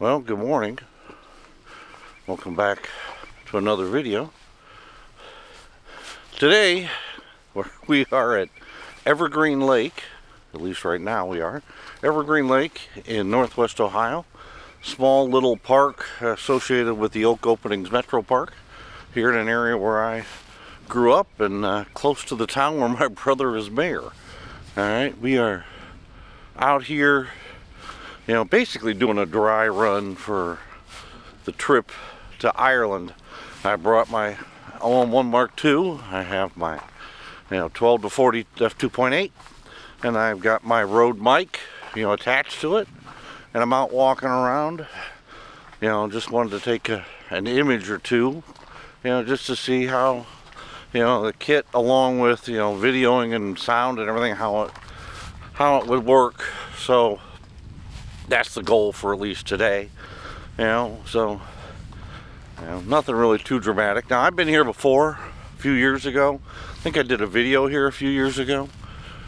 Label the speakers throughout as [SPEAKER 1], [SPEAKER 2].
[SPEAKER 1] Well, good morning. Welcome back to another video. Today, we are at Evergreen Lake, at least right now we are. Evergreen Lake in Northwest Ohio. Small little park associated with the Oak Openings Metropark. Here in an area where I grew up and close to the town where my brother is mayor. Alright, we are out here, basically doing a dry run for the trip to Ireland. I brought my OM1 Mark II. I have my 12 to 40 f2.8, and I've got my Rode mic attached to it, and I'm out walking around. Just wanted to take an image or two, just to see how the kit, along with videoing and sound and everything, how it would work. So that's the goal for at least today. Nothing really too dramatic. Now, I've been here before a few years ago. I think I did a video here a few years ago.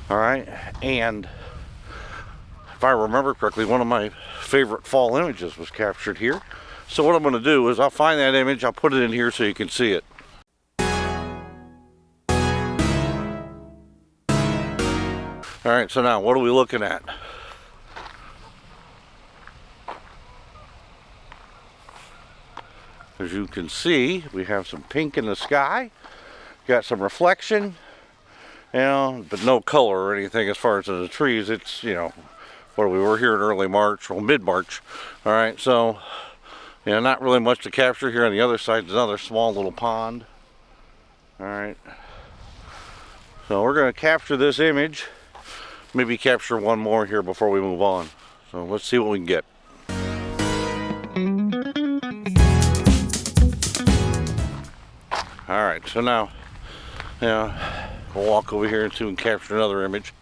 [SPEAKER 1] Alright, and if I remember correctly, one of my favorite fall images was captured here. So what I'm going to do is I'll find that image, I'll put it in here so you can see it. Alright, so now what are we looking at? As you can see, we have some pink in the sky, got some reflection, but no color or anything as far as in the trees. It's, we were here in early March, or mid-March. All right, so, not really much to capture here. On the other side is another small little pond. All right, so we're going to capture this image, maybe capture one more here before we move on. So let's see what we can get. Alright, so now, we'll walk over here and capture another image.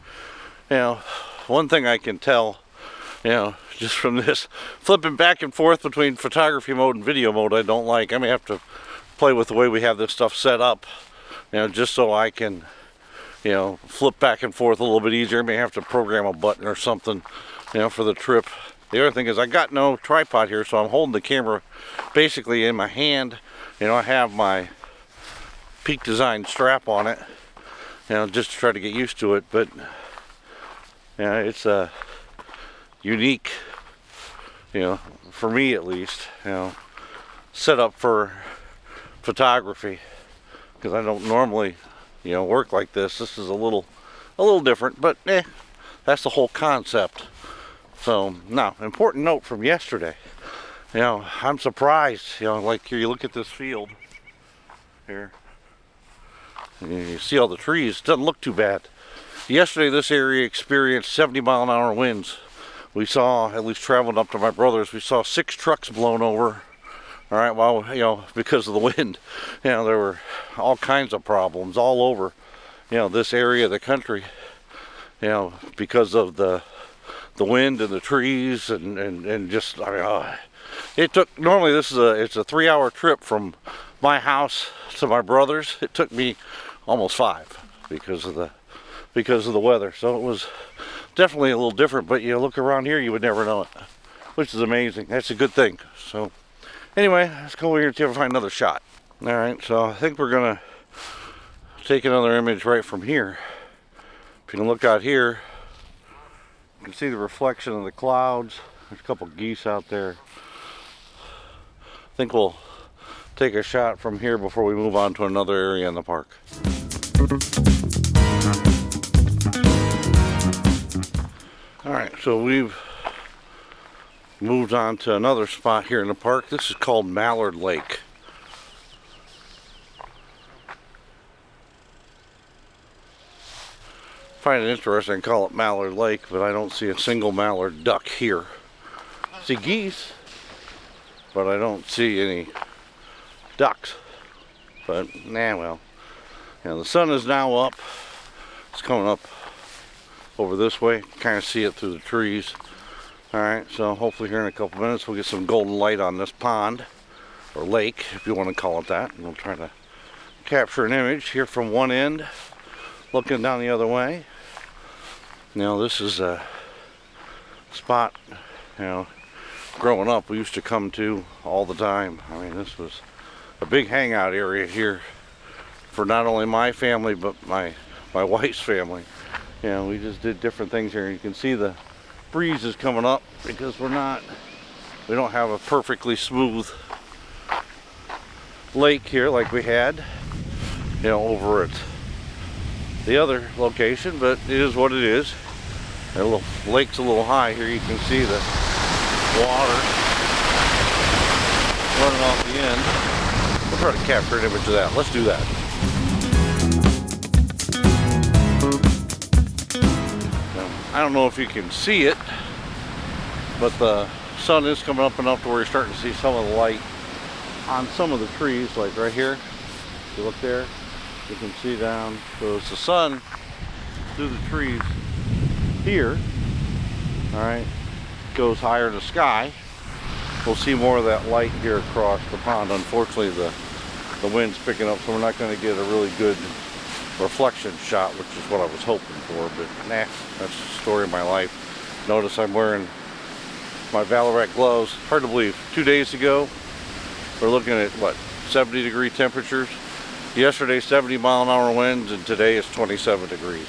[SPEAKER 1] One thing I can tell, just from this, flipping back and forth between photography mode and video mode, I don't like. I may have to play with the way we have this stuff set up, just so I can, flip back and forth a little bit easier. I may have to program a button or something, for the trip. The other thing is I got no tripod here, so I'm holding the camera basically in my hand. I have my Peak Design strap on it, just to try to get used to it. But it's a unique, for me at least, setup for photography, because I don't normally work like this. This is a little different, but that's the whole concept. So now, important note from yesterday, I'm surprised, like here, you look at this field here. You see all the trees. It doesn't look too bad. Yesterday, this area experienced 70-mile-an-hour winds. We saw, at least traveling up to my brother's, we saw 6 trucks blown over. All right, well, because of the wind, there were all kinds of problems all over, this area of the country, because of the wind and the trees and just, it took, normally it's a 3-hour trip from my house to my brother's. It took me almost 5 because of the weather. So it was definitely a little different, but look around here, you would never know it, which is amazing. That's a good thing. So anyway, let's go over here and see if I find another shot. All right, so I think we're gonna take another image right from here. If you can look out here, you can see the reflection of the clouds. There's a couple geese out there. I think we'll take a shot from here before we move on to another area in the park. Alright, so we've moved on to another spot here in the park. This is called Mallard Lake. I find it interesting to call it Mallard Lake, but I don't see a single mallard duck here. I see geese, but I don't see any ducks. But well, the sun is now up. It's coming up over this way. Kind of see it through the trees. All right, so hopefully here in a couple minutes we'll get some golden light on this pond, or lake if you want to call it that, and we'll try to capture an image here from one end looking down the other way. Now this is a spot, growing up we used to come to all the time. I mean, this was a big hangout area here for not only my family but my wife's family. You know, we just did different things here. You can see the breeze is coming up because we don't have a perfectly smooth lake here like we had, you know, over at the other location, but it is what it is. The lake's a little high here. You can see the water running off the end. We'll try to capture an image of that. Let's do that. Now, I don't know if you can see it, but the sun is coming up enough to where you're starting to see some of the light on some of the trees, like right here. If you look there, you can see down. So it's the sun through the trees here. All right, goes higher in the sky. We'll see more of that light here across the pond. Unfortunately, the wind's picking up, so we're not going to get a really good reflection shot, which is what I was hoping for. But nah, that's the story of my life. Notice I'm wearing my Mallard gloves. Hard to believe. 2 days ago, we're looking at what, 70-degree temperatures. Yesterday 70-mile-an-hour winds, and today it's 27 degrees.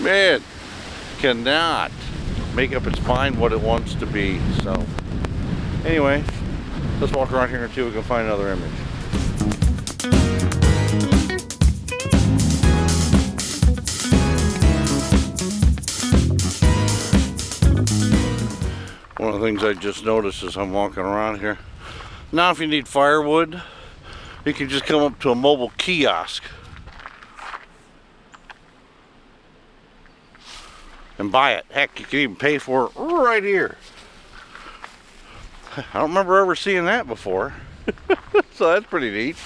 [SPEAKER 1] Man, cannot make up its mind what it wants to be. So anyway, let's walk around here until we can find another image. One of the things I just noticed as I'm walking around here, now if you need firewood, you can just come up to a mobile kiosk and buy it. Heck, you can even pay for it right here. I don't remember ever seeing that before. So that's pretty neat.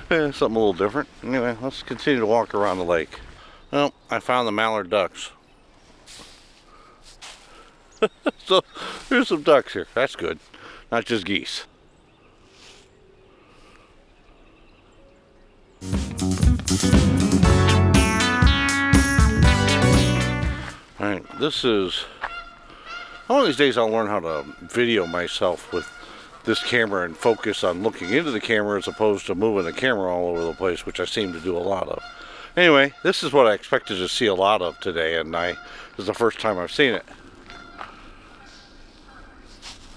[SPEAKER 1] Something a little different. Anyway, let's continue to walk around the lake. Well, I found the mallard ducks. So there's some ducks here. That's good. Not just geese. Alright, this is one of these days I'll learn how to video myself with this camera and focus on looking into the camera as opposed to moving the camera all over the place, which I seem to do a lot of. Anyway, this is what I expected to see a lot of today, and this is the first time I've seen it.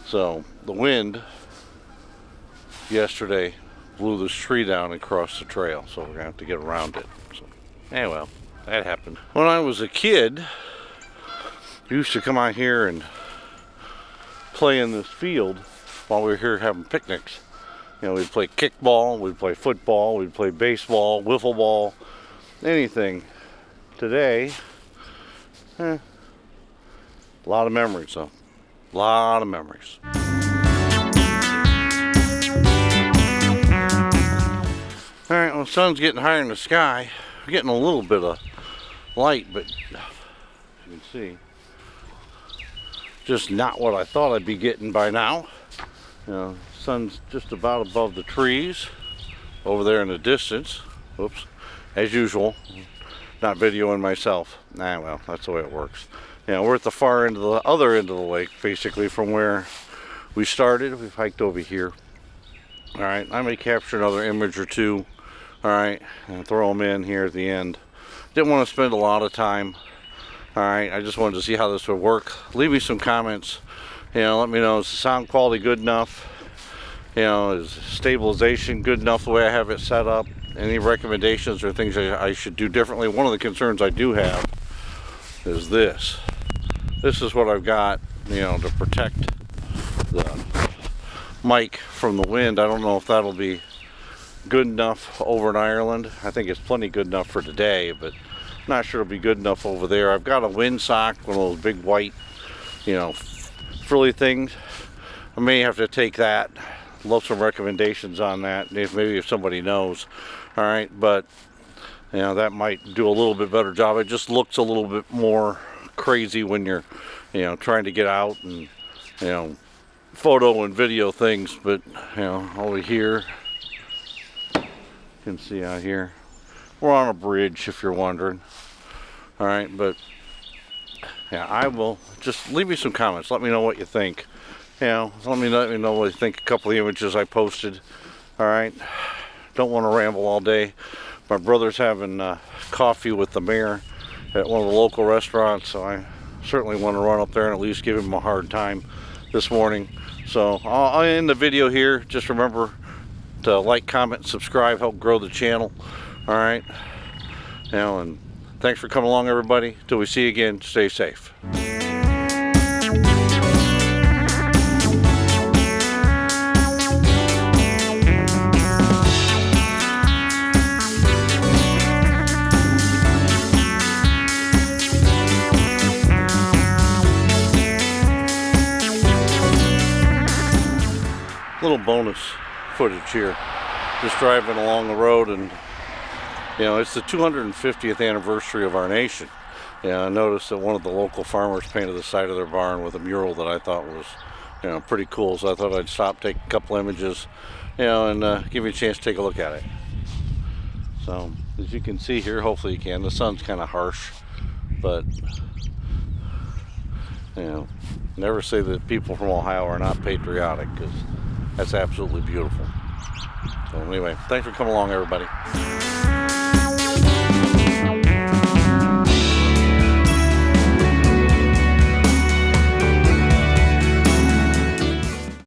[SPEAKER 1] So the wind yesterday blew this tree down and crossed the trail, so we're gonna have to get around it. So anyway, that happened. When I was a kid, we used to come out here and play in this field while we were here having picnics. You know, we'd play kickball, we'd play football, we'd play baseball, wiffle ball, anything. Today, a lot of memories though. A lot of memories. Alright, well, the sun's getting higher in the sky. We're getting a little bit of light, but as you can see, just not what I thought I'd be getting by now. You know, the sun's just about above the trees over there in the distance. Oops, as usual, not videoing myself. Nah, well, that's the way it works. You know, we're at the far end of the other end of the lake, basically from where we started. We've hiked over here. All right, I may capture another image or two. All right, and throw them in here at the end. Didn't want to spend a lot of time. All right, I just wanted to see how this would work. Leave me some comments. You know, let me know, is the sound quality good enough? You know, is stabilization good enough the way I have it set up? Any recommendations or things I should do differently? One of the concerns I do have is this. This is what I've got, you know, to protect the mic from the wind. I don't know if that'll be good enough over in Ireland. I think it's plenty good enough for today, but I'm not sure it'll be good enough over there. I've got a windsock, one of those big white, you know, frilly things. I may have to take that. Love some recommendations on that, maybe if somebody knows. All right, but you know, that might do a little bit better job. It just looks a little bit more crazy when you're, you know, trying to get out and, you know, photo and video things. But you know, over here, you can see out here, we're on a bridge if you're wondering. All right, but yeah, I will just leave me some comments. Let me know what you think. You know, let me know what you think. A couple of the images I posted. All right. Don't want to ramble all day. My brother's having coffee with the mayor at one of the local restaurants, so I certainly want to run up there and at least give him a hard time this morning. So I'll end the video here. Just remember to like, comment, subscribe, help grow the channel. All right. Now, and thanks for coming along, everybody. Till we see you again, stay safe. Little bonus footage here, just driving along the road, and you know, it's the 250th anniversary of our nation. Yeah, I noticed that one of the local farmers painted the side of their barn with a mural that I thought was, you know, pretty cool. So I thought I'd stop, take a couple images, you know, and give you a chance to take a look at it. So as you can see here, hopefully you can. The sun's kind of harsh, but you know, never say that people from Ohio are not patriotic, because that's absolutely beautiful. So anyway, thanks for coming along, everybody.